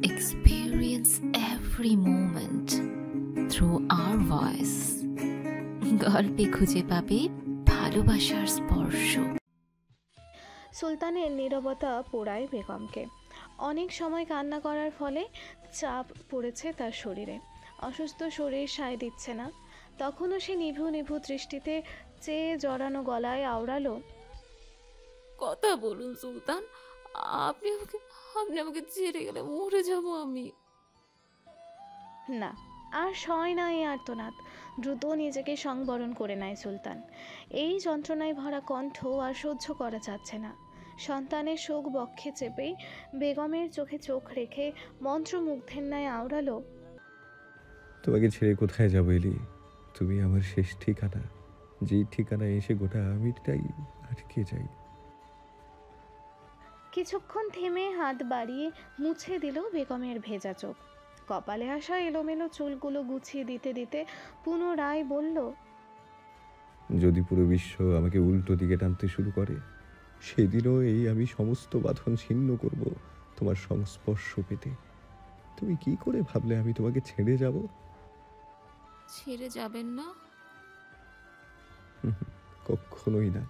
experience every moment through our voice. গল্পে খুঁজে পাবে ভালোবাসার স্পর্শ। সুলতানের নীরবতা পোড়ায় বেগমকে। অনেক সময় কান্না করার ফলে চাপ পড়েছে তার শরীরে। অসুস্থ শরীর সায় দিচ্ছে না। তখনও সে নিভু নিভু দৃষ্টিতে চেয়ে জড়ানো গলায় আওড়ালো, কথা বলুন সুলতান, আপনি আমাকে আপনি আমাকে ছেড়ে গেলে মরে যাব আমি। না, আর সয় না এই আর্তনাদ। দ্রুত নিজেকে সংবরণ করে নেয় সুলতান। এই যন্ত্রণায় ভরা কণ্ঠ আর সহ্য করা যাচ্ছে না। সন্তানের শোক বক্ষে চেপেই বেগমের চোখে চোখ রেখে মন্ত্রমুগ্ধের ন্যায় আওড়ালো, তোমাকে ছেড়ে কোথায় যাবো এলি? তুমি আমার শেষ ঠিকানা। যেই ঠিকানায় এসে গোটা আমিটাই আটকে যাই। কিছুক্ষণ থেমে হাত বাড়িয়ে মুছে দিল বেগমের ভেজা চোখ। কপালে আসা এলোমেলো চুলগুলো গুছিয়ে দিতে দিতে পুনরায় বলল, যদি পুরো বিশ্ব আমাকে উল্টো দিকে টানতে শুরু করে, সেদিনও এই আমি সমস্ত বাঁধন ছিন্ন করব তোমার সংস্পর্শ পেতে। তুমি কি করে ভাবলে আমি তোমাকে ছেড়ে যাব? ছেড়ে যাবেন না? কখনোই না।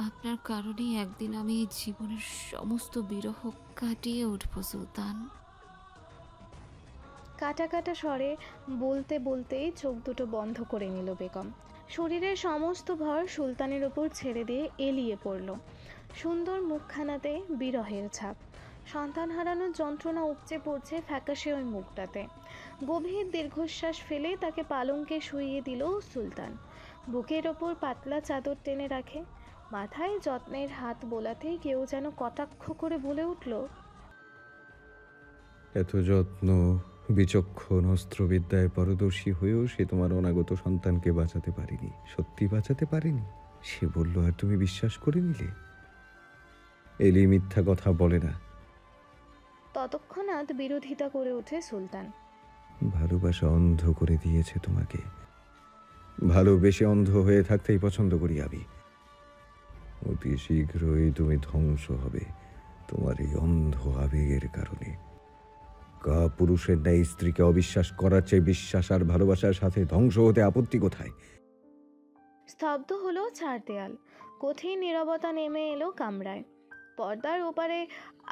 আপনার কারণেই একদিন আমি এই জীবনের সমস্ত বিরহ কাটিয়ে উঠব সুলতান। কাটা কাটা স্বরে বলতে বলতেই চোখ দুটো বন্ধ করে নিল বেগম। শরীরের সমস্ত ভর সুলতানের ওপর ছেড়ে দিয়ে এলিয়ে পড়ল। সুন্দর মুখখানাতে বিরহের ছাপ। সন্তান হারানোর যন্ত্রণা উপচে পড়ছে ফ্যাকাশে ওই মুখটাতে। গভীর দীর্ঘশ্বাস ফেলে তাকে পালঙ্কে শুইয়ে দিল সুলতান। বুকের ওপর পাতলা চাদর টেনে রাখে। মাথায় যত্নের হাত বোলাতেই কেউ যেন কটাক্ষ করে বলে উঠল, এত যত্ন, বিচক্ষণ, অস্ত্রবিদ্যায় পারদর্শী হয়েও সে তোমার অনাগত সন্তানকে বাঁচাতে পারেনি। সত্যি বাঁচাতে পারেনি। সে বলল আর তুমি বিশ্বাস করে নিলে? এলি মিথ্যা কথা বলে না। তৎক্ষণাৎ বিরোধিতা করে ওঠে সুলতান। ভালোবাসা অন্ধ করে দিয়েছে তোমাকে। ভালোবেসে অন্ধ হয়ে থাকতেই পছন্দ করি আমি। অতি শীঘ্রই তুমি ধ্বংস হবে তোমার এই অন্ধ আবেগের কারণে। পুরুষের ন্যায় স্ত্রীকে অবিশ্বাস করার চেয়ে বিশ্বাস আর ভালোবাসার সাথে ধ্বংস হতে আপত্তি কোথায়? স্তব্ধ হলো চার দেয়াল। কঠিন নীরবতা নেমে এলো কামরায়। পর্দার ওপারে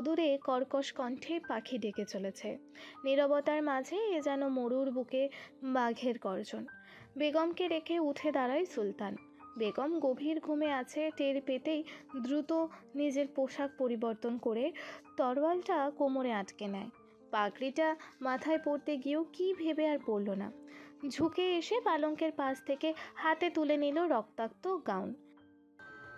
দূরে কর্কশ কণ্ঠে পাখি ডেকে চলেছে। নীরবতার মাঝে এ যেন মরুর বুকে বাঘের গর্জন। বেগমকে রেখে উঠে দাঁড়ায় সুলতান। বেগম গভীর ঘুমে আছে টের পেতেই দ্রুত নিজের পোশাক পরিবর্তন করে তরোয়ালটা কোমরে আটকে নেয়। পাগড়িটা মাথায় পড়তে গিয়েও কি ভেবে আর পড়ল না। ঝুঁকে এসে পালঙ্কের পাশ থেকে হাতে তুলে নিল রক্তাক্ত গাউন।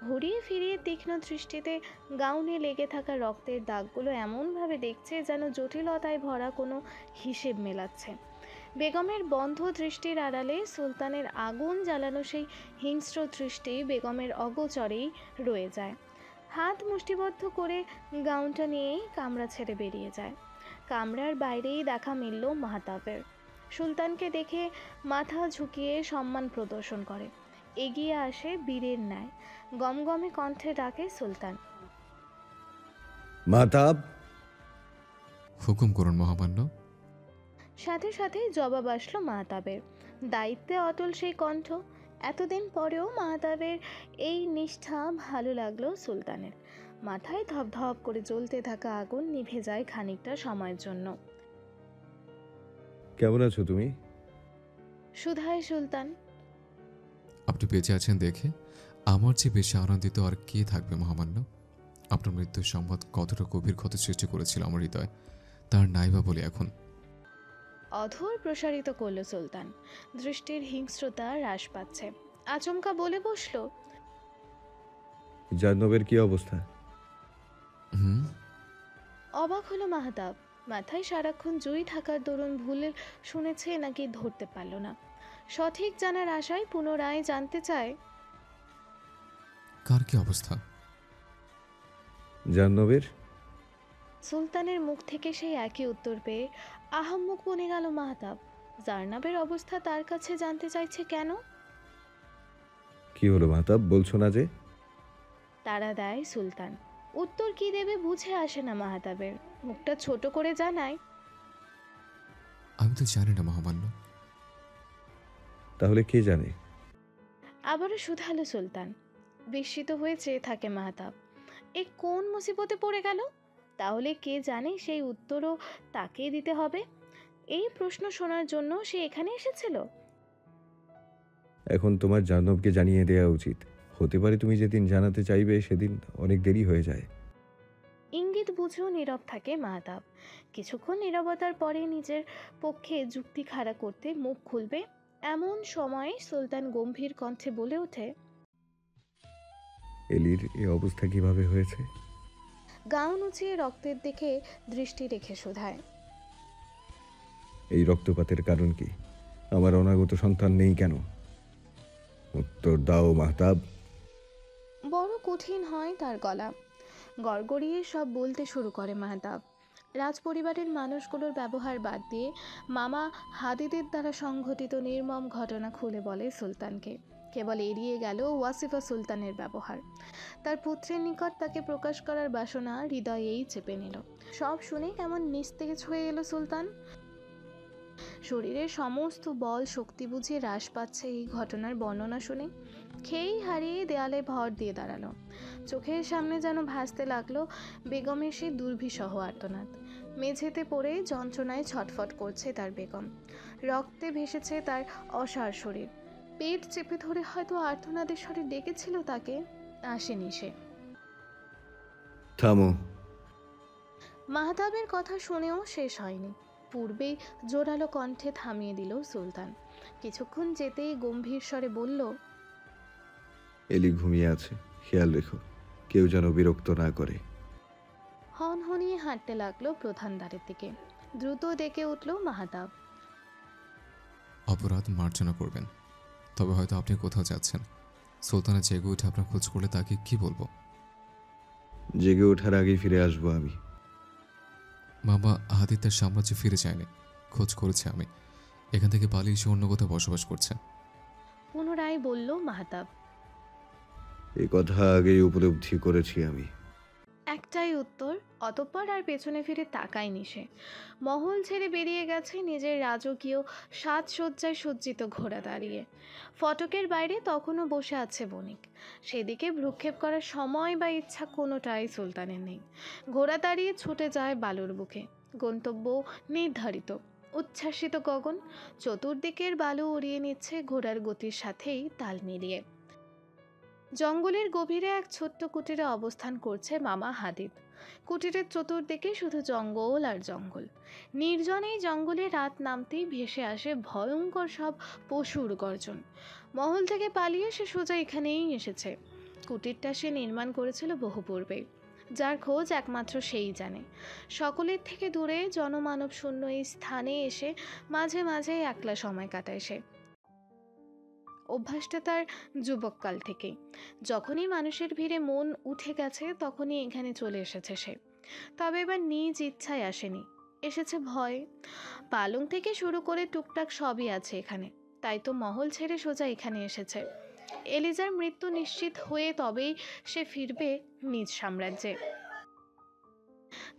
ঘুরিয়ে ফিরিয়ে তীক্ষ্ণ দৃষ্টিতে গাউনে লেগে থাকা রক্তের দাগগুলো এমনভাবে দেখছে যেন জটিলতায় ভরা কোনো হিসেব মেলাচ্ছে। বেগমের বন্ধ দৃষ্টির আড়ালে সুলতানের আগুন জ্বালানো সেই হিংস্র দৃষ্টি বেগমের অগোচরেই রয়ে যায়। হাত মুষ্টিবদ্ধ করে গাউনটা নিয়েই কামরা ছেড়ে বেরিয়ে যায়। কামরার বাইরেই দেখা মিলল মাহতাবের। সুলতানকে দেখে মাথা ঝুঁকিয়ে সম্মান প্রদর্শন করে। এগিয়ে আসে বীরের ন্যায়। গমগমে কণ্ঠে ডাকে সুলতান, মাতাব। হুকুম করুন মহামান্য। সাথে সাথে জবাব আসলো মাহতাবের। দায়িত্বে অটল সেই কণ্ঠ। এতদিন পরেও মাহতাবের এই নিষ্ঠা ভালো লাগলো সুলতানের। মাথায় ধপধপ করে জ্বলতে থাকা আগুন নিভে যায় খানিকটা সময়ের জন্য। কেমন আছো তুমি? সুধায় সুলতান। আপনি বেঁচে আছেন দেখে আমার চেয়ে বেশি আনন্দিত আর কে থাকবে মহামান্য। আপনার মৃত্যুর সংবাদ কতটা গভীর ক্ষত সৃষ্টি করেছিল আমার হৃদয়, তার নাইবা বলে এখন। অধর প্রসারিত করল সুলতান। দৃষ্টির হিংস্রতা হ্রাস পাচ্ছে। আচমকা বলে বসল, জাহ্নবের কি অবস্থা? অবাক হলো মাহতাব। মাথায় সারাক্ষণ জুই থাকার দরুন ভুলে শুনেছে নাকি ধরতে পারল না। সঠিক জানার আশায় পুনরায় জানতে চায়, কার কি অবস্থা? জাহ্নবের। সুলতানের মুখ থেকে সেই একই উত্তর পেয়ে আহাম্মক বনে গেল মাহতাব। জার্নাবের অবস্থা তার কাছে জানতে চাইছে কেন? কি হলো মাতাব, বলছো না যে? তাড়া দেয় সুলতান। উত্তর কি দেবে বুঝে আসে না মাহাতাবের। মুখটা ছোট করে জানায়, আমি তো জানি না মহামান্য। তাহলে কে জানে? আবারও শুধালো সুলতান। বিস্মিত হয়ে চেয়ে থাকে মাহাতাব। এ কোন মুসিবতে পড়ে গেল? তাহলে কে জানে সেই উত্তরও তাকেই দিতে হবে। এই প্রশ্ন শোনার জন্য সে এখানে এসেছিল। এখন তোমার জাহ্নবকে জানিয়ে দেওয়া উচিত। হতে পারে তুমি যেদিন জানাতে চাইবে সেদিন অনেক দেরি হয়ে যায়। ইঙ্গিত বুঝেও নীরব থাকে মাহতাব। কিছুক্ষণ নীরবতার পরে নিজের পক্ষে যুক্তি খাড়া করতে মুখ খুলবে এমন সময় সুলতান গম্ভীর কণ্ঠে বলে ওঠে, এলির এই অবস্থা কিভাবে হয়েছে? গাউন উঁচিয়ে রক্তের দিকে দৃষ্টি রেখে শোধায়, এই রক্তপাতের কারণ কি? আমার অনাগত সন্তান নেই কেন? উত্তর দাও মাহতাব। বড় কঠিন হয় তার গলা। গড়গড়িয়ে সব বলতে শুরু করে মাহতাব। রাজপরিবারের মানুষগুলোর ব্যবহার বাদ দিয়ে মামা হাদিদের দ্বারা সংঘটিত নির্মম ঘটনা খুলে বলে সুলতানকে। কেবল এড়িয়ে গেল ওয়াসিফা সুলতানের ব্যবহার। তার পুত্রের নিকট তাকে প্রকাশ করার বাসনা হৃদয়েই চেপে নিল। সব শুনে কেমন নিস্তেজ হয়ে এলো সুলতান। শরীরের সমস্ত বল শক্তি বুঝিয়ে হ্রাস পাচ্ছে এই ঘটনার বর্ণনা শুনে। খেয়েই হারিয়ে দেয়ালে ভর দিয়ে দাঁড়ালো। চোখের সামনে যেন ভাসতে লাগলো বেগমের সেই দুর্বিষহ আর্তনাদ। মেঝেতে পড়ে যন্ত্রণায় ছটফট করছে তার বেগম। রক্তে ভেসেছে তার অসাড় শরীর। পেট চেপে ধরে হয়তো আর্তনাদের স্বরে ডেকেছিল তাকে, আসেনি সে। থামো। মাহতাবের কথা শুনেও শেষ হয়নি। পূর্বেই জোরালো কণ্ঠে থামিয়ে দিল সুলতান। কিছুক্ষণ যেতেই গম্ভীর স্বরে বলল, এলি ঘুমিয়ে আছে, খেয়াল রেখো, কেউ যেন বিরক্ত না করে। হনহনিয়ে হাঁটতে লাগলো প্রধান দ্বারের দিকে। দ্রুত ডেকে উঠল মাহতাব। অপরাধ মার্জনা করবেন, তবে হয়তো আপনি কোথাও যাচ্ছেন। সুলতানা জেগে উঠে আপনার খোঁজ করলে তাকে কি বলবো? জেগে ওঠার আগেই ফিরে আসবো আমি। মামা হাদিদ তার সাম্রাজ্যে ফিরে যায়নি, খোঁজ করেছে আমি। এখান থেকে পালিয়ে এসে অন্য কোথাও বসবাস করছে। পুনরায় বলল মাহতাব। এ কথা আগেই উপলব্ধি করেছি আমি। একটাই উত্তর, অতঃপর আর পেছনে ফিরে তাকায়নি সে। মহল ছেড়ে বেরিয়ে গেছে নিজের রাজকীয় সাজসজ্জায় সজ্জিত ঘোড়া দাঁড়িয়ে। ফটকের বাইরে তখনও বসে আছে বণিক। সেদিকে ভ্রুক্ষেপ করার সময় বা ইচ্ছা কোনোটাই সুলতানের নেই। ঘোড়া দাঁড়িয়ে ছুটে যায় বালুর বুকে। গন্তব্য নির্ধারিত, উচ্ছ্বাসিত গগন। চতুর্দিকের বালু উড়িয়ে নিচ্ছে ঘোড়ার গতির সাথেই তাল মিলিয়ে। জঙ্গলের গভীরে এক ছোট্ট কুটিরে অবস্থান করছে মামা হাদিদ। কুটিরের চতুর্দিকে শুধু জঙ্গল আর জঙ্গল। নির্জন এই জঙ্গলে রাত নামতেই ভেসে আসে ভয়ঙ্কর সব পশুর গর্জন। মহল থেকে পালিয়ে সে সোজা এখানেই এসেছে। কুটিরটা সে নির্মাণ করেছিল বহু পূর্বে, যার খোঁজ একমাত্র সেই জানে। সকলের থেকে দূরে জনমানব শূন্য এই স্থানে এসে মাঝে মাঝে একলা সময় কাটায় সে। অভ্যাসটা তার যুবককাল থেকেই। যখনই মানুষের ভিড়ে মন উঠে গেছে তখনই এখানে চলে এসেছে সে। তবে এবার নিজ ইচ্ছায় আসেনি, এসেছে ভয়ে। পালং থেকে শুরু করে টুকটাক সবই আছে এখানে, তাই তো মহল ছেড়ে সোজা এখানে এসেছে। এলিজার মৃত্যু নিশ্চিত হয়ে তবেই সে ফিরবে নিজ সাম্রাজ্যে।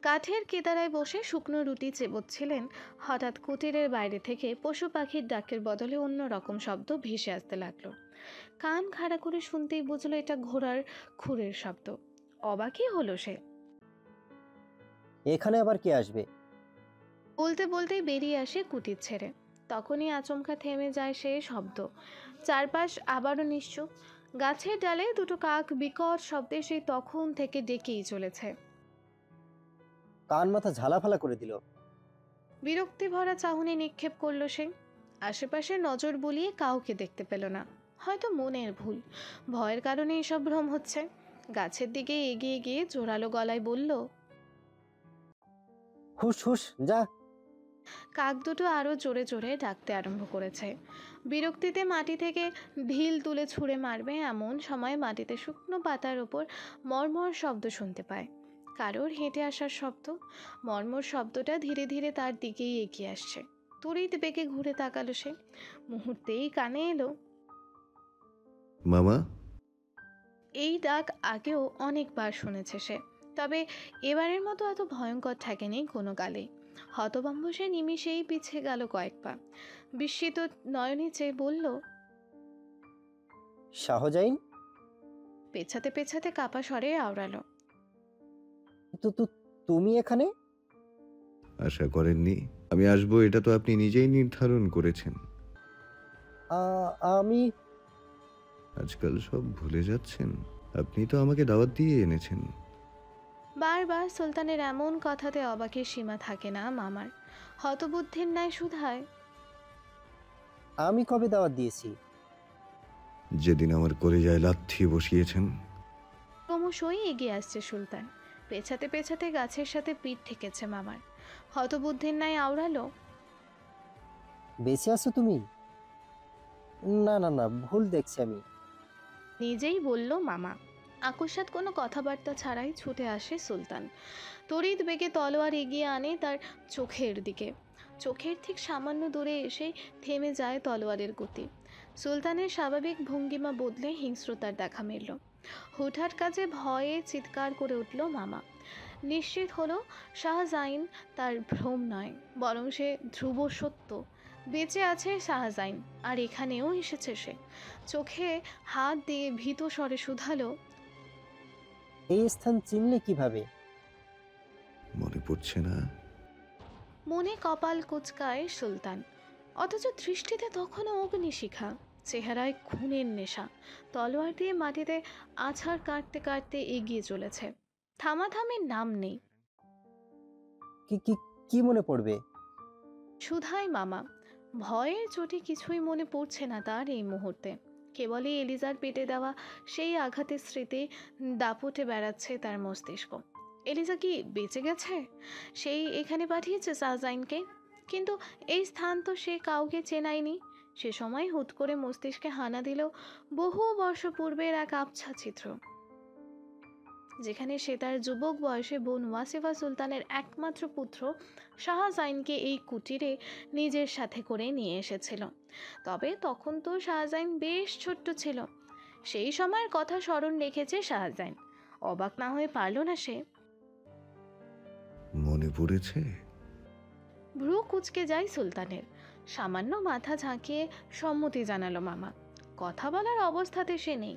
কাঠের কেদারায় বসে শুকনো রুটি চেবোচ্ছিলেন। হঠাৎ কুটিরের বাইরে থেকে পশু পাখির ডাকের বদলে অন্য রকম শব্দ ভেসে আসতে লাগলো। কান খাড়া করে শুনতেই বুঝলো এটা ঘোড়ার খুরের শব্দ। অবাকই হলো সে। এখানে আবার কে আসবে? বলতে বলতেই বেরিয়ে আসে কুটির ছেড়ে। তখনই আচমকা থেমে যায় সে শব্দ। চারপাশ আবারও নিশ্চুপ। গাছের ডালে দুটো কাক বিকট শব্দে সেই তখন থেকে ডেকেই চলেছে। কান মাথা ঝালাফালা করে দিল। বিরক্তি ভরা চাহনি নিক্ষেপ করলো সে। আশেপাশে নজর বুলিয়ে কাউকে দেখতে পেল না। হয়তো মনের ভুল, ভয়ের কারণে এসব ভ্রম হচ্ছে। গাছের দিকে এগিয়ে গিয়ে জোরালো গলায় বলল, হুস হুস যা। কাক দুটো আরো জোরে জোরে ডাকতে আরম্ভ করেছে। বিরক্তিতে মাটি থেকে ঢিল তুলে ছুঁড়ে মারবে এমন সময় মাটিতে শুকনো পাতার ওপর মর্মর শব্দ শুনতে পায়। কারোর হেঁটে আসার শব্দ। মর্মর শব্দটা ধীরে ধীরে তার দিকেই এগিয়ে আসছে। তড়িৎ বেগে ঘুরে তাকালো সে। মুহূর্তেই কানে এলো, মামা। এই ডাক আগেও অনেকবার শুনেছে সে। তবে এবারের মতো এত ভয়ঙ্কর থাকেনি কোনো কালে। হতভম্ব সে নিমিষেই পিছিয়ে গেল কয়েক পা, বিস্মিত নয়নে চেয়ে বলল, শাহজাইন, পেছাতে পেছাতে কাপা স্বরে আওড়ালো, তুমি এখানে? আশা করেননি আমি আসবো, এটা তো আপনি নিজেই নির্ধারণ করেছেন। আমি আজকাল সব ভুলে যাচ্ছেন, আপনি তো আমাকে দাওয়াত দিয়ে এনেছেন। বারবার সুলতানের এমন কথাতে অবাকের সীমা থাকে না মামার। হতবুদ্ধির ন্যায় শুধায়, আমি কবে দাওয়াত দিয়েছি? যেদিন আমার কলিজায় লাথি বসিয়েছেন। ক্রমশই এগিয়ে আসছে সুলতান, পেছাতে পেছাতে গাছের সাথে পিঠ ঠেকেছে মামার। হতবুদ্ধির ন্যায় আওড়ালো, বেঁচে আছো তুমি? না না না, ভুল দেখছি আমি। নিজেই বলল মামা। আকস্মাৎ কোনো কথাবার্তা ছাড়াই ছুটে আসে সুলতান, তড়িৎ বেগে তলোয়ার এগিয়ে আনে তার চোখের দিকে। চোখের ঠিক সামান্য দূরে এসে থেমে যায় তলোয়ারের গতি। সুলতানের স্বাভাবিক ভঙ্গিমা বদলে হিংস্রতার দেখা মিলল। হুটহাট কাজে ভয়ে চিৎকার করে উঠল মামা। নিশ্চিত হলো শাহজাইন তার ভ্রম নয়, বরং সে ধ্রুব সত্য। বেঁচে আছে শাহজাইন, আর এখানেও এসেছে সে। চোখে হাত দিয়ে ভীত স্বরে শুধালো, এই স্থান চিনলে কিভাবে? মনে পড়ছে না? মনে কপাল কুচকায় সুলতান, অথচ দৃষ্টিতে তখনও অগ্নিশিখা, চেহারায় খুনের নেশা। তলোয়ার দিয়ে মাটিতে আছাড় কাটতে কাটতে এগিয়ে চলেছে, থামাথামির নাম নেই। কি কি কি মনে পড়বে? সুধাই মামা। ভয়ের চোটে কিছুই মনে পড়ছে না তার এই মুহূর্তে। কেবলই এলিজার পেটে দেওয়া সেই আঘাতের স্মৃতি দাপটে বেড়াচ্ছে তার মস্তিষ্ক। এলিজা কি বেঁচে গেছে? সেই এখানে পাঠিয়েছে শাহজাইনকে, কিন্তু এই স্থান তো সে কাউকে চেনায়নি। সে সময় হুট করে মস্তিষ্কে হানা দিল বহু বর্ষ পূর্বের এক আবছা চিত্র, যেখানে সে তার যুবক বয়সে বোন ওয়াসিফা সুলতানের একমাত্র পুত্র শাহজাইনকে এই কুটিরে নিজের সাথে করে নিয়ে এসেছিল। তবে তখন তো শাহজাইন বেশ ছোট্ট ছিল। সেই সময়ের কথা স্মরণ রেখেছে শাহজাইন, অবাক না হয়ে পারল না সে। মনে পড়েছে? ভ্রু কুঁচকে যায় সুলতানের। সামান্য মাথা ঝাঁকিয়ে সম্মতি জানালো মামা। কথা বলার অবস্থাতে সে নেই।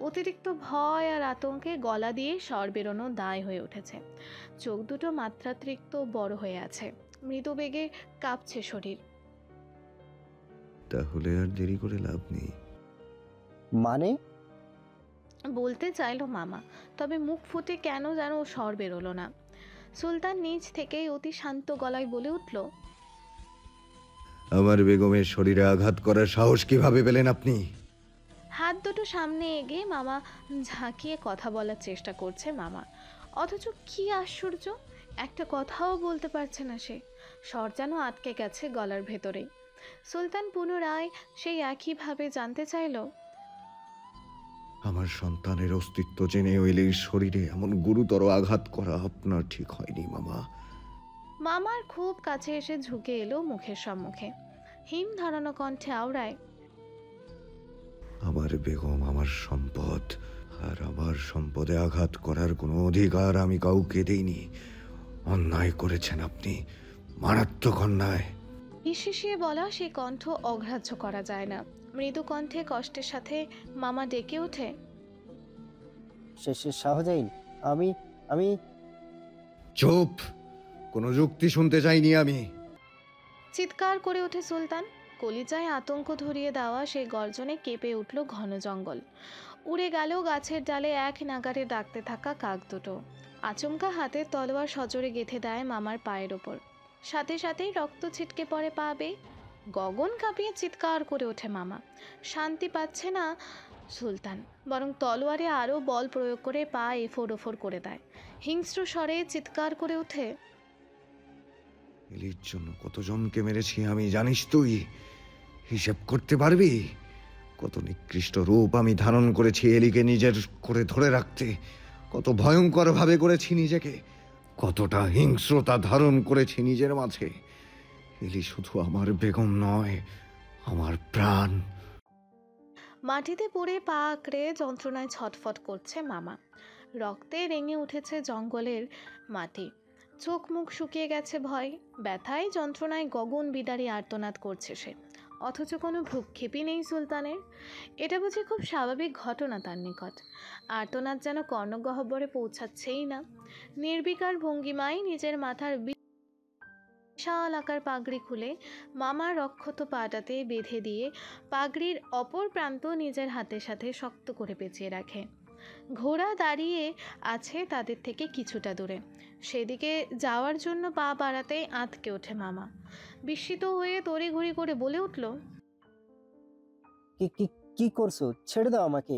অতিরিক্ত ভয় আর আতঙ্কে গলা দিয়ে স্বর বেরোনো দায় হয়ে উঠেছে। চোখ দুটো মাত্রাতিরিক্ত বড় হয়ে আছে, মৃদু বেগে কাঁপছে শরীর। তাহলে আর দেরি করে লাভ নেই। মানে? বলতে চাইলো মামা, তবে মুখ ফুটে কেন যেন স্বর বেরোলো না। সুলতান নিজ থেকেই অতি শান্ত গলায় বলে উঠল, আমার বেগমের শরীরে আঘাত করার সাহস কিভাবে পেলেন আপনি? হাত দুটো সামনে এগিয়ে মামা ঝাঁকিয়ে কথা বলার চেষ্টা করছে মামা, অথচ কি আশ্চর্য, একটা কথাও বলতে পারছে না সে। স্বর যেন আটকে গেছে গলার ভেতরে। সুলতান পুনরায় সেই একইভাবে জানতে চাইল, আমার সন্তানের অস্তিত্ব জেনে এলির শরীরে এমন গুরুতর আঘাত করা আপনার ঠিক হয়নি মামা। মামার খুব কাছে এসে ঝুঁকে এলো মুখের সম্মুখে, হিম ধরানো কণ্ঠে আওড়ায়, আমার বেগম আমার সম্পদ, আর আমার সম্পদে আঘাত করার কোনো অধিকার আমি কাউকে দেইনি। অন্যায় করেছেন আপনি, মারাত্মক অন্যায়। হিসিয়ে বলা সে কণ্ঠ অগ্রাহ্য করা যায় না। মৃদু কণ্ঠে কষ্টের সাথে মামা ডেকে ওঠে, শাহজাইন, আমি আমি চুপ, কোনো যুক্তি শুনতে চাইনি আমি। চিৎকার করে ওঠে সুলতান। কলিজায় আতঙ্ক ধরিয়ে দেওয়া সেই গর্জনে কেঁপে উঠল ঘন জঙ্গল। উড়ে গেল গাছের ডালে এক নাগারে ডাকতে থাকা কাক দুটো। আচমকা হাতের তলোয়ার সজোরে গেঁথে দেয় মামার পায়ের ওপর। সাথে সাথেই রক্ত ছিটকে পড়ে পা বেয়ে। গগন কাঁপিয়ে চিৎকার করে ওঠে মামা। শান্তি পাচ্ছে না সুলতান, বরং তলোয়ারে আরও বল প্রয়োগ করে পা এফোড় ওফোড় করে দেয়। হিংস্র স্বরে চিৎকার করে ওঠে, এলির জন্য কতজনকে মেরেছি আমি জানিস তুই? হিসেব করতে পারবি? কত নিকৃষ্ট রূপ আমি ধারণ করেছি এলিকে নিজের করে ধরে রাখতে, কত ভয়ঙ্কর ভাবে করেছি নিজেকে, কতটা হিংস্রতা ধারণ করেছি নিজের মাঝে। এলি শুধু আমার বেগম নয়, আমার প্রাণ। মাটিতে পড়ে পা আঁকড়ে যন্ত্রণায় ছটফট করছে মামা। রক্তে রেঙে উঠেছে জঙ্গলের মাটি, চোখ মুখ শুকিয়ে গেছে ভয়, ব্যথায় যন্ত্রণায় গগন বিদারী আর্তনাদ করছে সে, অথচ কোনো ভ্রুক্ষেপই নেই সুলতানের। এটা বুঝি খুব স্বাভাবিক ঘটনা তার নিকট। আর্তনাদ যেন কর্ণগহ্বরে পৌঁছাচ্ছেই না। নির্বিকার ভঙ্গিমায় নিজের মাথার বিশাল আকার পাগড়ি খুলে মামার রক্ষত পাটাতে বেঁধে দিয়ে পাগড়ির অপর প্রান্ত নিজের হাতের সাথে শক্ত করে পেঁচিয়ে রাখে। ঘোড়া দাঁড়িয়ে আছে তাদের থেকে কিছুটা দূরে, সেদিকে যাওয়ার জন্য পা বাড়াতেই আঁতকে ওঠে মামা। বিস্মিত হয়ে তড়িঘড়ি করে বলে উঠল, কি কি কি করছো? ছেড়ে দাও আমাকে।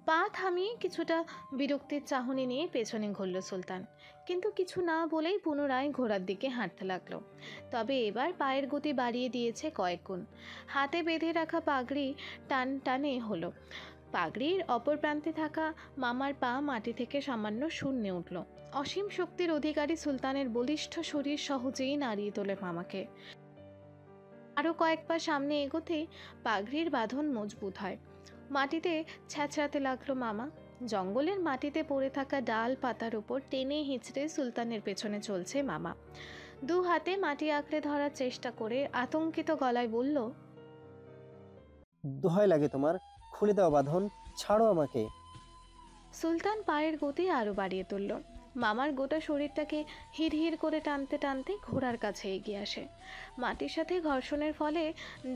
পা থামিয়ে কিছুটা বিরক্তির চাহনি নিয়ে পেছনে ঘুরল সুলতান, কিন্তু কিছু না বলেই পুনরায় ঘোড়ার দিকে হাঁটতে লাগলো। তবে এবার পায়ের গতি বাড়িয়ে দিয়েছে কয়েক গুণ। হাতে বেঁধে রাখা পাগড়ি টান টানে হলো। পাগড়ির অপর প্রান্তে থাকা মামার পা মাটি থেকে সামান্য শূন্যে উঠল। অসীম শক্তির অধিকারী সুলতানের বলিষ্ঠ শরীর সহজেই নাড়িয়ে তোলে মামাকে। আরও কয়েক পা সামনে এগোতেই পাগড়ির বাঁধন মজবুত হয়। মাটিতে ছ্যাঁচড়াতে লাগলো মামা। জঙ্গলের মাটিতে পড়ে থাকা ডাল পাতার উপর টেনে হিঁচড়ে সুলতানের পেছনে চলছে মামা। দু হাতে মাটি আঁকড়ে ধরার চেষ্টা করে আতঙ্কিত গলায় বলল, দোহাই লাগে তোমার, খুলে দাও বাঁধন, ছাড়ো আমাকে। সুলতান পায়ের গতি আরও বাড়িয়ে তুলল। মামার গোটা শরীরটাকে হিড় হিড় করে টানতে টানতে ঘোড়ার কাছে এগিয়ে আসে। মাটির সাথে ঘর্ষণের ফলে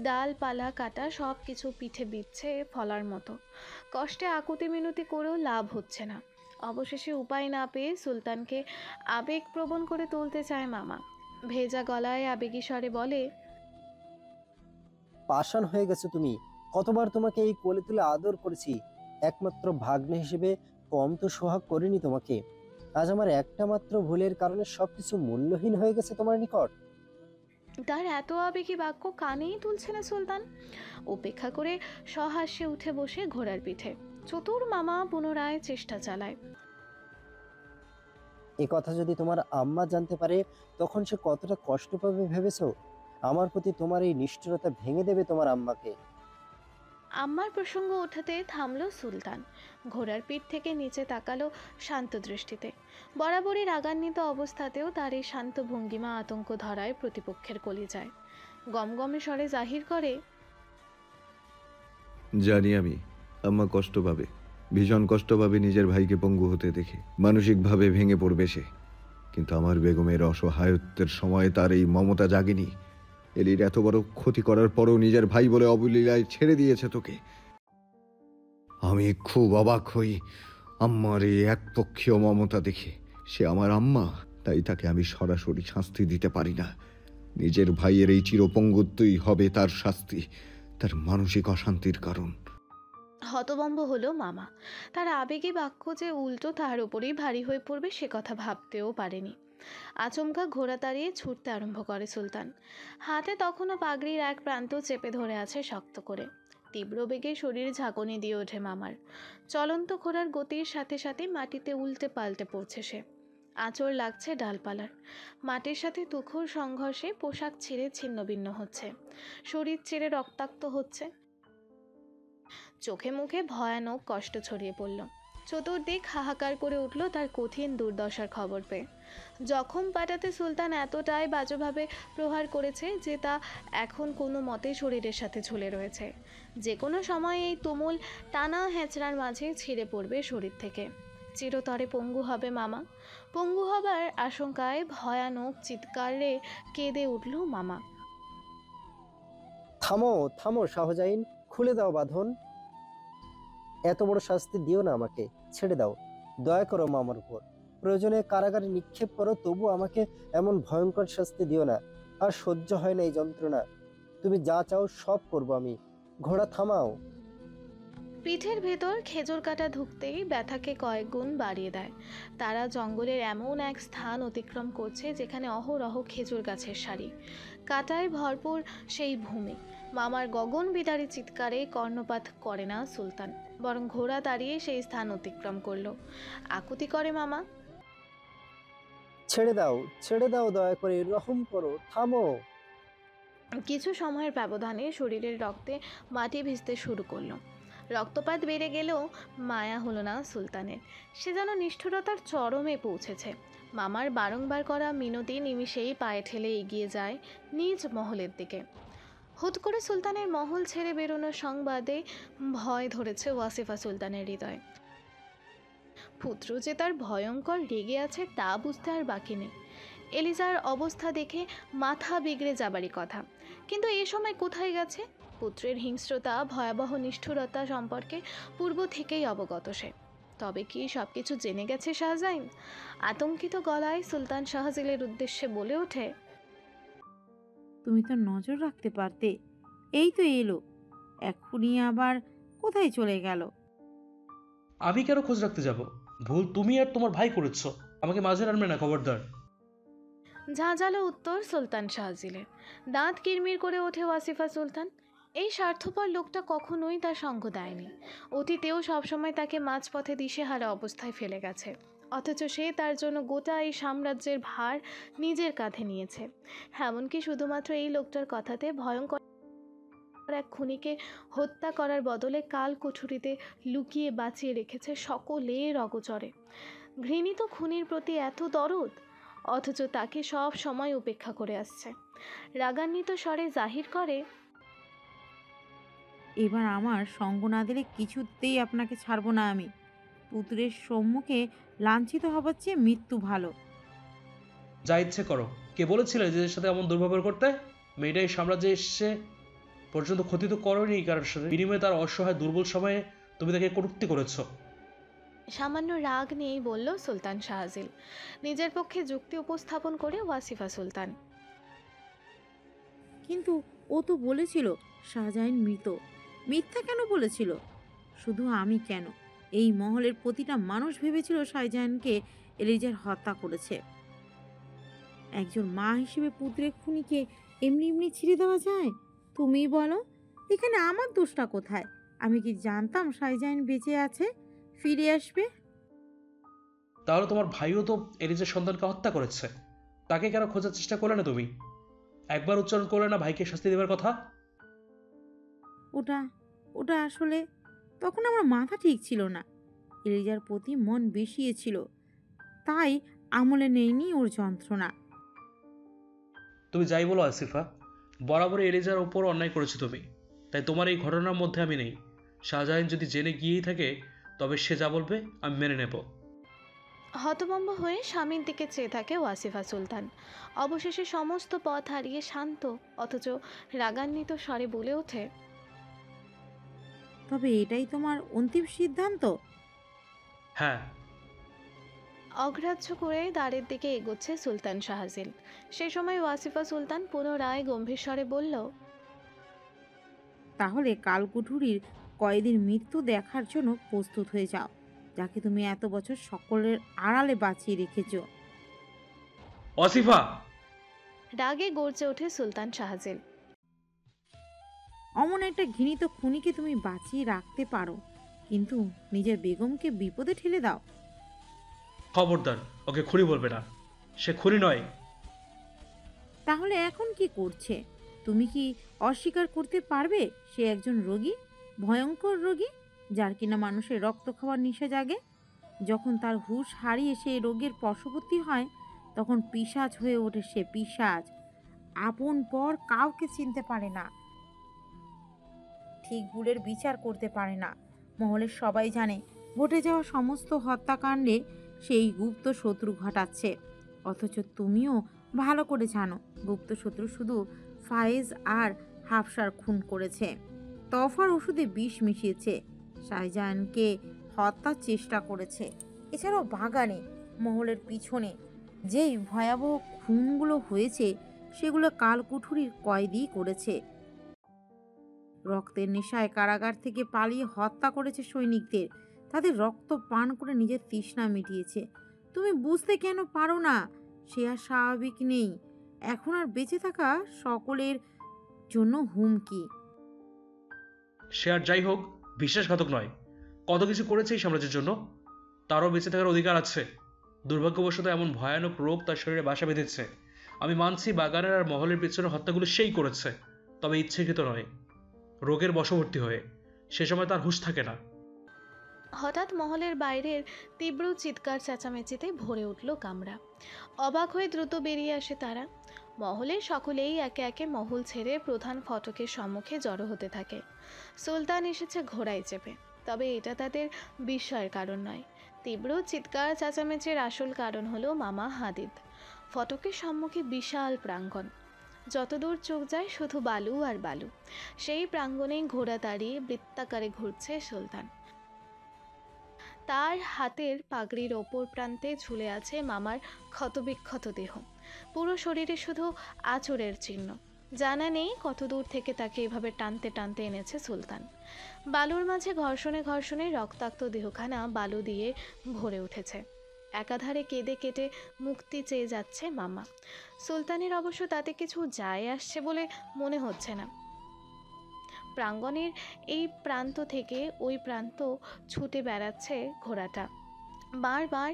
ডালপালা কাটা সব কিছু পিঠে বিচ্ছে ফলার মতো। কষ্টে আকুতি মিনতি করেও লাভ হচ্ছে না। অবশেষে উপায় না পেয়ে সুলতানকে আবেগপ্রবণ করে তুলতে চায় মামা। ভেজা গলায় আবেগী স্বরে বলে, পাষাণ হয়ে গেছো তুমি। কতবার তোমাকে এই কোলে তুলে আদর করেছি, একমাত্র ভাগ্নে হিসেবে কম তো সোহাগ করিনি তোমাকে। আজ আমার একটা মাত্র ভুলের কারণে সবকিছু মূল্যহীন হয়ে গেছে তোমার নিকট। তার এত আবেগী বাক্য কানেই তুলছে না সুলতান। উপেক্ষা করে সহাস্যে উঠে বসে ঘোড়ার পিঠে। চতুর মামা পুনরায় চেষ্টা চালায়। এ কথা যদি তোমার আম্মা জানতে পারে, তখন সে কতটা কষ্ট পাবে ভেবেছো? আমার প্রতি তোমার এই নিষ্ঠুরতা ভেঙে দেবে তোমার আম্মাকে। আম্মার প্রসঙ্গ ওঠাতে থামলো সুলতান। ঘোড়ার পিঠ থেকে নিচে তাকালো শান্ত দৃষ্টিতে। বরাবরই রাগান্বিত অবস্থাতেও তার এই শান্ত ভঙ্গিমা আতঙ্ক ধরায় প্রতিপক্ষের কলিজায়। গমগমে স্বরে জাহির করে, জানি আমি আম্মা কষ্ট পাবে, ভীষণ কষ্ট পাবে নিজের ভাইকে পঙ্গু হতে দেখে। মানসিকভাবে ভেঙে পড়বে সে। কিন্তু আমার বেগমের অসহায়ত্বের সময় তার এই মমতা জাগেনি। এলির এত বড় ক্ষতি করার পরও নিজের ভাই বলে অবলীলায় ছেড়ে দিয়েছে তোকে। আমি খুব অবাক হই আম্মার এই একপক্ষীয় মমতা দেখে। সে আমার আম্মা, তাই তাকে আমি সরাসরি শাস্তি দিতে পারি না। নিজের ভাইয়ের এই চিরপঙ্গুত্বই হবে তার শাস্তি, তার মানসিক অশান্তির কারণ। হতভম্ব হলো মামা। তার আবেগী বাক্য যে উল্টো তার উপরেই ভারী হয়ে পড়বে সে কথা ভাবতেও পারেনি। আচমকা ঘোড়া দাঁড়িয়ে ছুটতে আরম্ভ করে সুলতান। হাতে তখনও পাগড়ির এক প্রান্ত চেপে ধরে আছে শক্ত করে। তীব্র বেগে শরীর ঝাঁকুনি দিয়ে ওঠে মামার। চলন্ত ঘোড়ার গতির সাথে সাথে মাটিতে উল্টে পাল্টে পড়ছে সে। আঁচড় লাগছে ডালপালার। মাটির সাথে তুখোর সংঘর্ষে পোশাক ছিঁড়ে ছিন্নভিন্ন হচ্ছে, শরীর ছেড়ে রক্তাক্ত হচ্ছে। চোখে মুখে ভয়ানক কষ্ট ছড়িয়ে পড়ল। চতুর্দিক হাহাকার করে উঠল তার কঠিন দুর্দশার খবর পেয়ে। জখম পাটাতে সুলতান এতটাই বাজেভাবে প্রহার করেছে যে তা এখন কোনো মতে শরীরের সাথে ঝুলে রয়েছে। যে কোনো সময় এই তুমুল টানা হেঁচড়ার মাঝে ছিঁড়ে পড়বে শরীর থেকে। চিরতরে পঙ্গু হবে মামা। পঙ্গু হবার আশঙ্কায় ভয়ানক চিৎকারে কেঁদে উঠল মামা। থামো থামো শাহজাইন, খুলে দাও বাঁধন। এত বড় শাস্তি দিও না আমাকে, ছেড়ে দাও। দয়া করো মামার উপর। প্রয়োজনে কারাগারে নিক্ষেপ করো, তবু আমাকে এমন ভয়ঙ্কর শাস্তি দিও না। আর সহ্য হয় না এই যন্ত্রণা। তুমি যা চাও সব করবো আমি। ঘোড়া থামাও। পিঠের ভেতর খেজুর কাটা ঢুকতেই ব্যথাকে কয়েক গুণ বাড়িয়ে দেয়। তারা জঙ্গলের এমন এক স্থান অতিক্রম করছে যেখানে অহরহ খেজুর গাছের সারি। কাটায় ভরপুর সেই ভূমি। মামার গগন বিদারী চিৎকারে কর্ণপাত করে না সুলতান, বরং ঘোড়া দাঁড়িয়ে সেই স্থান অতিক্রম করলো। আকুতি করে মামা, ছেড়ে দাও, ছেড়ে দাও, দয়া করে রহম করো, থামো। কিছু সময়ের ব্যবধানে শরীরের রক্তে মাটি ভিজতে শুরু করলো। রক্তপাত বেড়ে গেলেও মায়া হলো না সুলতানের। সে যেন নিষ্ঠুরতার চরমে পৌঁছেছে। মামার বারংবার করা মিনতি নিমিষেই পায়ে ঠেলে এগিয়ে যায় নিজ মহলের দিকে। হুট করে সুলতানের মহল ছেড়ে বেরোনোর সংবাদে ভয় ধরেছে ওয়াসিফা সুলতানের হৃদয়। পুত্র যে তার ভয়ঙ্কর রেগে আছে তা বুঝতে আর বাকি নেই। এলিজার অবস্থা দেখে মাথা বিগড়ে যাবারই কথা, কিন্তু এ সময় কোথায় গেছে? পুত্রের হিংস্রতা, ভয়াবহ নিষ্ঠুরতা সম্পর্কে পূর্ব থেকেই অবগত সে। তবে কি সব কিছু জেনে গেছে শাহজাইন? আতঙ্কিত গলায় সুলতান শাহজিলের উদ্দেশ্যে বলে ওঠে, তুমি তো নজর রাখতে পারতে। এই তো এলো, এক্ষুনি আবার কোথায় চলে গেল? আমি কেন খোঁজ রাখতে যাব? ভুল তুমি আর তোমার ভাই করেছো, আমাকে মাঝে আনবে না, খবরদার। ঝাঁঝালো উত্তর সুলতান শাহজিলের। দাঁত কিরমির করে ওঠে ওয়াসিফা সুলতান। এই স্বার্থপর লোকটা কখনোই তার সঙ্গ দেয়নি। অতীতেও সবসময় তাকে মাঝপথে দিশেহারা অবস্থায় ফেলে গেছে, অথচ সে তার জন্য গোটা এই সাম্রাজ্যের ভার নিজের কাঁধে নিয়েছে। এমনকি শুধুমাত্র এই লোকটার কথাতে ভয়ঙ্কর এক খুনিকে হত্যা করার বদলে কাল কুঠুরিতে লুকিয়ে বাঁচিয়ে রেখেছে সকলের অগোচরে। ঘৃণিত খুনির প্রতি এত দরদ, অথচ তাকে সব সময় উপেক্ষা করে আসছে। রাগান্বিত স্বরে জাহির করে, এবার আমার সঙ্গ না দিলে কিছুতেই আপনাকে ছাড়বো না আমি। পুত্রের সম্মুখে লাঞ্ছিত হবার চেয়ে মৃত্যু ভালো। যা ইচ্ছে করো। কে বলেছিলে যে এর সাথে এমন দুর্ব্যবহার করতে? মেয়েটা এই সাম্রাজ্যে এসে পর্যন্ত ক্ষতি তো করোনি কারোর সাথে, বিনিময়ে তার অসহায় দুর্বল সময়ে তুমি তাকে কটূক্তি করেছো। সামান্য রাগ নিয়েই বলল সুলতান শাহজিল, নিজের পক্ষে যুক্তি উপস্থাপন করে ওয়াসিফা সুলতান। কিন্তু ও তো বলেছিল শাহজাহান মৃত। মিথ্যা কেন বলেছিল? শুধু আমি কেন, এই মহলের প্রতিটা মানুষ ভেবেছিল শাহজাহানকে এলিজার হত্যা করেছে। একজন মা হিসেবে পুত্রের খুনিকে এমনি এমনি ছিঁড়ে দেওয়া যায়? তুমি বলো, এখানে আমার দোষটা কোথায়? আমি কি জানতাম শাহজাহান বেঁচে আছে, ফিরে আসবে? তাহলে তোমার ভাইও তো এলিজের সন্তানকে হত্যা করেছে, তাকে কেন খোঁজার চেষ্টা করলে না তুমি? একবার উচ্চারণ করলে না ভাইকে শাস্তি দেবার কথা? ওটা ওটা আসলে তখন আমার মাথা ঠিক ছিল না। এলিজার প্রতি মন বেশিয়েছিল, তাই আমলে নেইনি ওর যন্ত্রণা। তুমি যাই বলো আসিফা, বরাবরই এলিজার ওপর অন্যায় করেছো তুমি, তাই তোমার এই ঘটনার মধ্যে আমি নেই। শাহজাহান যদি জেনে গিয়েই থাকে তবে সে যা বলবে আমি মেনে নেব। হতভম্ব হয়ে স্বামীর দিকে চেয়ে থাকে ওয়াসিফা সুলতান। অবশেষে সমস্ত পথ হারিয়ে শান্ত অথচ রাগান্বিত স্বরে বলে ওঠে, তবে এটাই তোমার অন্তিম সিদ্ধান্ত? হ্যাঁ। অগ্রাহ্য করে দ্বারের দিকে এগোচ্ছে সুলতান শাহজিল। সে সময় ওয়াসিফা সুলতান পুনরায় গম্ভীর স্বরে বলল, তাহলে কালকুঠুরির কয়েদির মৃত্যু দেখার জন্য প্রস্তুত হয়ে যাও, যাকে তুমি এত বছর সকলের আড়ালে বাঁচিয়ে রেখেছো। আসিফা! রাগে গর্জে ওঠে সুলতান শাহজিল। অমন একটা ঘৃণিত খুনিকে তুমি বাঁচিয়ে রাখতে পারো, কিন্তু নিজের বেগমকে বিপদে ঠেলে দাও। খবরদার, ওকে খুনি বলবে না, সে খুনি নয়। তাহলে এখন কি করছে? তুমি কি অস্বীকার করতে পারবে সে একজন রোগী, ভয়ঙ্কর রোগী, যার কিনা মানুষের রক্ত খাওয়ার নেশা জাগে? যখন তার হুঁশ হারিয়ে সে রোগের বশবর্তী হয়, তখন পিশাচ হয়ে ওঠে সে পিশাচ। আপন পর কাউকে চিনতে পারে না, ঠিক ভুলের বিচার করতে পারে না। মহলের সবাই জানে ঘটে যাওয়া সমস্ত হত্যাকাণ্ডে সেই গুপ্ত শত্রু ঘটাচ্ছে, অথচ তুমিও ভালো করে জানো গুপ্ত শত্রু শুধু ফায়েজ আর হাফসার খুন করেছে, তফার ওষুধে বিষ মিশিয়েছে, শাহজাহানকে হত্যার চেষ্টা করেছে। এছাড়াও বাগানে মহলের পিছনে যেই ভয়াবহ খুনগুলো হয়েছে সেগুলো কালকুঠুরির কয়েদি করেছে। রক্তের নেশায় কারাগার থেকে পালিয়ে হত্যা করেছে সৈনিকদের, তাদের রক্ত পান করে নিজের তৃষ্ণা মিটিয়েছে। তুমি বুঝতে কেন পারো না? সে আর স্বাভাবিক নেই, এখন আর বেঁচে থাকা সকলের জন্য হুমকি। সে আর যাই হোক বিশ্বাসঘাতক নয়, কত কিছু করেছে এই সাম্রাজ্যের জন্য, তারও বেঁচে থাকার অধিকার আছে। দুর্ভাগ্যবশত এমন ভয়ানক রোগ তার শরীরে বাসা বেঁধেছে। আমি মানছি বাগানের আর মহলের পেছনে হত্যাগুলো সেই করেছে, তবে ইচ্ছেকৃত নয়, রোগের বশবর্তী হয়ে। সে সময় তার হুঁশ থাকে না। হঠাৎ মহলের বাইরের তীব্র চিৎকার চেঁচামেচিতে ভরে উঠল কামরা। অবাক হয়ে দ্রুত বেরিয়ে আসে তারা। মহলের সকলেই একে একে মহল ছেড়ে প্রধান ফটকের সম্মুখে জড়ো হতে থাকে। সুলতান এসেছে ঘোড়ায় চেপে, তবে এটা তাদের বিস্ময়ের কারণ নয়। তীব্র চিৎকার চেঁচামেচির আসল কারণ হলো মামা হাদিদ। ফটকের সম্মুখে বিশাল প্রাঙ্গণ, যতদূর চোখ যায় শুধু বালু আর বালু। সেই প্রাঙ্গণেই ঘোড়া দাঁড়িয়ে বৃত্তাকারে ঘুরছে সুলতান। তার হাতের পাগড়ির ওপর প্রান্তে ঝুলে আছে মামার ক্ষতবিক্ষত দেহ। পুরো শরীরে শুধু আঁচড়ের চিহ্ন। জানা নেই কত দূর থেকে তাকে এভাবে টানতে টানতে এনেছে সুলতান। বালুর মাঝে ঘর্ষণে ঘর্ষণে রক্তাক্ত দেহখানা বালু দিয়ে ভরে উঠেছে। একাধারে কেঁদে কেটে মুক্তি চেয়ে যাচ্ছে মামা। সুলতানের অবশ্য তাতে কিছু যায় আসছে বলে মনে হচ্ছে না। প্রাঙ্গণের এই প্রান্ত থেকে ওই প্রান্ত ছুটে বেড়াচ্ছে ঘোড়াটা। বারবার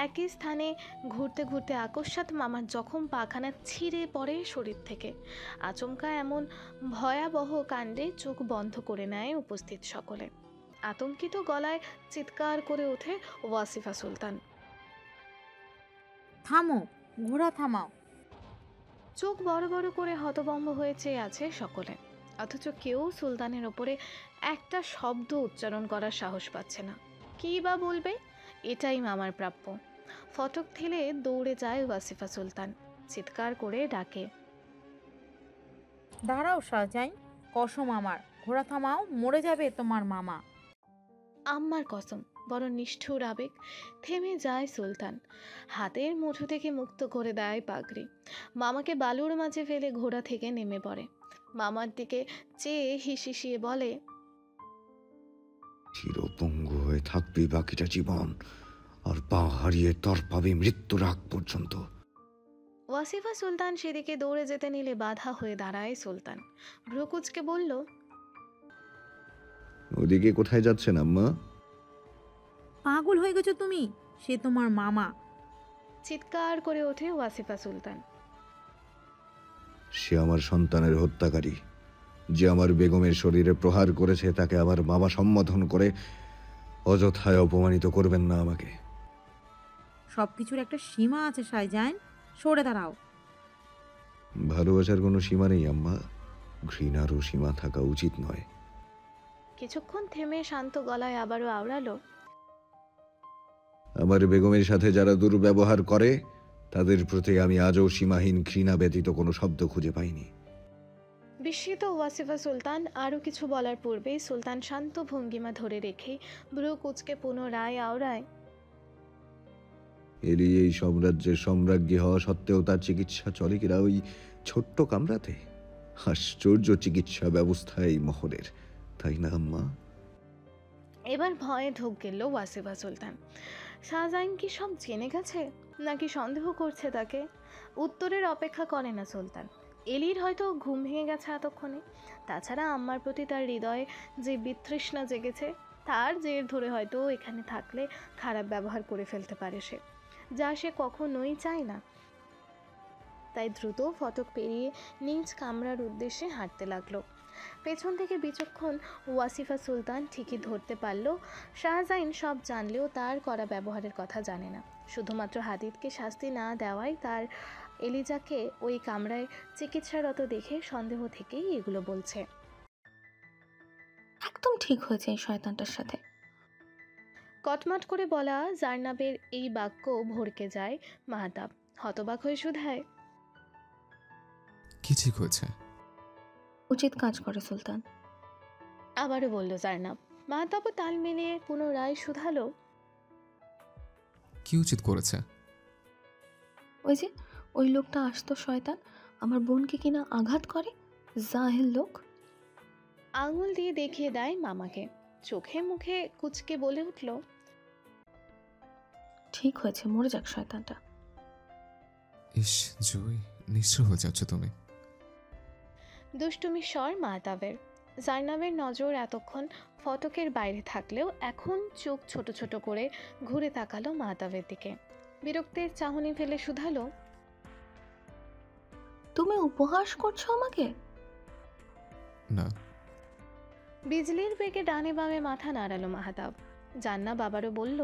একই স্থানে ঘুরতে ঘুরতে আকস্মাৎ মামার জখম পাখানা ছিঁড়ে পড়ে শরীর থেকে। আচমকা এমন ভয়াবহ কাণ্ডে চোখ বন্ধ করে নেয় উপস্থিত সকলে। আতঙ্কিত গলায় চিৎকার করে ওঠে ওয়াসিফা সুলতান। থামো, ঘোড়া থামাও। চোখ বড় বড় করে হতভম্ব হয়ে চেয়ে আছে সকলে, অথচ কেউ সুলতানের ওপরে একটা শব্দ উচ্চারণ করার সাহস পাচ্ছে না। কী বা বলবে? এটাই মামার প্রাপ্য। ফটক ঠেলে দৌড়ে যায় ওয়াসিফা সুলতান, চিৎকার করে ডাকে, দাঁড়াও শাহজাইন, কসম আমার, ঘোড়া থামাও, মরে যাবে তোমার মামা। আম্মার কসম। বড় নিষ্ঠুর আবেগ। থেমে যায় সুলতান, হাতের মুঠো থেকে মুক্ত করে দেয় পাগড়ি। মামাকে বালুর মাঝে ফেলে ঘোড়া থেকে নেমে পড়ে। মামার দিকে চেয়ে হিসিয়ে বলে, চিরপঙ্গু হয়ে থাকবি বাকিটা জীবন, আর পা হারিয়ে তর পাবি মৃত্যুর আগ পর্যন্ত। ওয়াসিফা সুলতান সেদিকে দৌড়ে যেতে নিলে বাধা হয়ে দাঁড়ায় সুলতান। ভ্রুকুচকে বলল, ওদিকে কোথায় যাচ্ছেন আম্মা? পাগল হয়ে গেছো তুমি, সে তোমার মামা। চিৎকার করে ওঠে ওয়াসিফা সুলতান। সে আমার সন্তানের হত্যাকারী। যে আমার বেগমের শরীরে প্রহার করেছে তাকে আমার মামা সম্বোধন করে অযথায় অপমানিত করবেন না আমাকে। সবকিছুর একটা সীমা আছে শাহজাইন, সরে দাঁড়াও। ভালোবাসার কোনো সীমা নেই আম্মা, ঘৃণারও সীমা থাকা উচিত নয়। কিছুক্ষণ থেমে শান্ত গলায় আবারও আওড়ালো, আমার বেগমের সাথে যারা দুর্ব্যবহার করে তাদের প্রতি আমি আজও সীমাহীন ঘৃণা ব্যতীত কোনো শব্দ খুঁজে পাইনি। বিস্মিত ওয়াসিফা সুলতান আরও কিছু বলার পূর্বেই সুলতান শান্ত ভঙ্গিমা ধরে রেখেই ভ্রু কুচকে পুনরায় আওড়ায়, এলি এই সাম্রাজ্যের সম্রাজ্ঞী হওয়া সত্ত্বেও তার চিকিৎসা চলে কিনা ওই ছোট্ট কামরাতে? আশ্চর্য চিকিৎসা ব্যবস্থা এই মহলের, তাই না আম্মা? এবার ভয়ে ঢোক গেল ওয়াসিফা সুলতান। শাহজাইন কি সব জেনে গেছে, নাকি সন্দেহ করছে তাকে? উত্তরের অপেক্ষা করে না সুলতান। এলির হয়তো ঘুম ভেঙে গেছে এতক্ষণে। তাছাড়া আম্মার প্রতি তার হৃদয়ে যে বিতৃষ্ণা জেগেছে, তার জের ধরে হয়তো এখানে থাকলে খারাপ ব্যবহার করে ফেলতে পারে সে, যা সে কখনোই চায় না। তাই দ্রুত ফটক পেরিয়ে নিজ কামরার উদ্দেশ্যে হাঁটতে লাগলো। পেছন থেকে বিচক্ষণ ওয়াসিফা সুলতান ঠিকই ধরতে পারল শাহজাইন সব জানলেও তার করা ব্যবহারের কথা জানে না। শুধুমাত্র হাদিদকে শাস্তি না দেওয়াই তার এলিজাকে ওই কামরায় চিকিৎসারত দেখে সন্দেহ থেকেই এগুলো বলছে। একদম ঠিক হয়েছে এই শয়তানটার সাথে। কটমট করে বলা জার্নাবের এই বাক্য ভড়কে যায় মাহতাব। হতবাক হয়ে শুধায়, কি ঠিক হয়েছে? উচিত কাজ করে সুলতান। আবারও বলল জার্নাব। মাহতাবও তাল মিলিয়ে পুনরায় শুধালো, কি উচিত করেছে? ওই যে ওই লোকটা আসতো শয়তান, আমার বোনকে কিনা আঘাত করে, জাহেল লোক। আঙুল দিয়ে দেখিয়ে দেয় মামাকে। চোখে মুখে কুচকে বলে উঠল, ঠিক হয়েছে, মরে যাক শয়তানটা। ইস জুই, নিঃস্ব হয়ে যাচ্ছ তুমি। দুষ্টুমি স্বর মাহতাবের। জার্নাবের নজর এতক্ষণ ফটকের বাইরে থাকলেও এখন চোখ ছোট ছোট করে ঘুরে তাকালো মাহতাবের দিকে। বিরক্তের চাহনি ফেলে শুধালো, তুমি উপহাস করছো আমাকে? না। বিজলির বেগে ডানে বামে মাথা নাড়ালো মাহাতাব। জান্নাব আবারও বলল,